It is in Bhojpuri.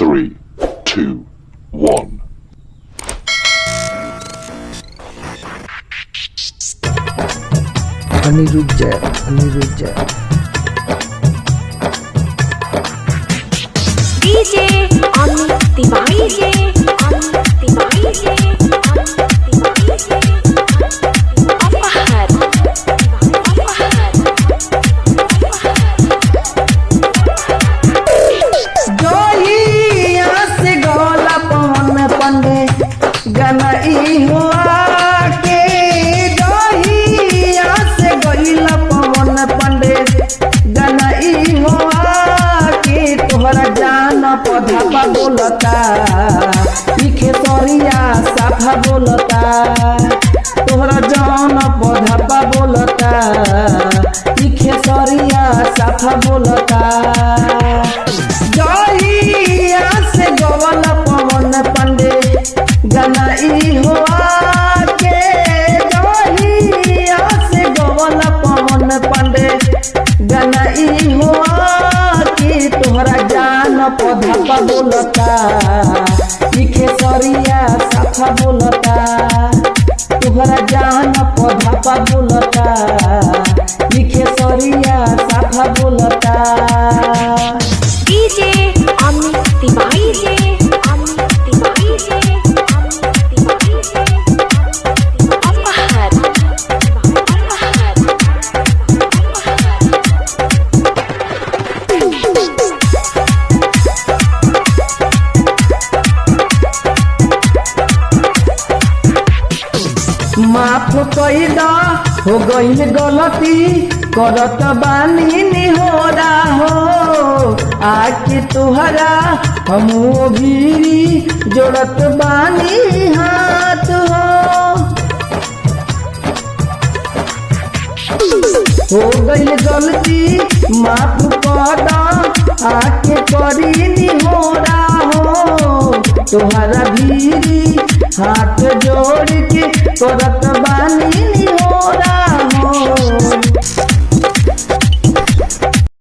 3, 2, 1. अनिरुद्ध जय डीजे अमित तिवारी जे अमित तिवारी जे अपहर जोहिया से गोला पवन पंडे गनई हुआ के जोहिया से गोला पवन पंडे गनई हुआ के तोहरा जान पौधा बोलता खेसरिया साफा बोलता तोहरा जान पौधा बोलता खेसरिया साफा बोलता जोहिया से गोवल पवन पंडे गनई हुआ के जोहिया से गोवल पवन पंडे गनई हुआ कि तोहरा जान पौधा बोलता खेसरिया साफा बोलता तोहरा जान पौधा बोलता खेसरिया साफा बोलता डीजे अमित तिवारी जे अमित तिवारी जे अमित तिवारी जे अपहर माफ कैदा हो गईल गलती करत बानी निहोरा हो आके तुहरा हम भीरी जोड़त बानी हाथ हो गईल गलती माफ कदा आके करी निहोरा हो तुहरा भीरी हाथ जोड़ के करत बानी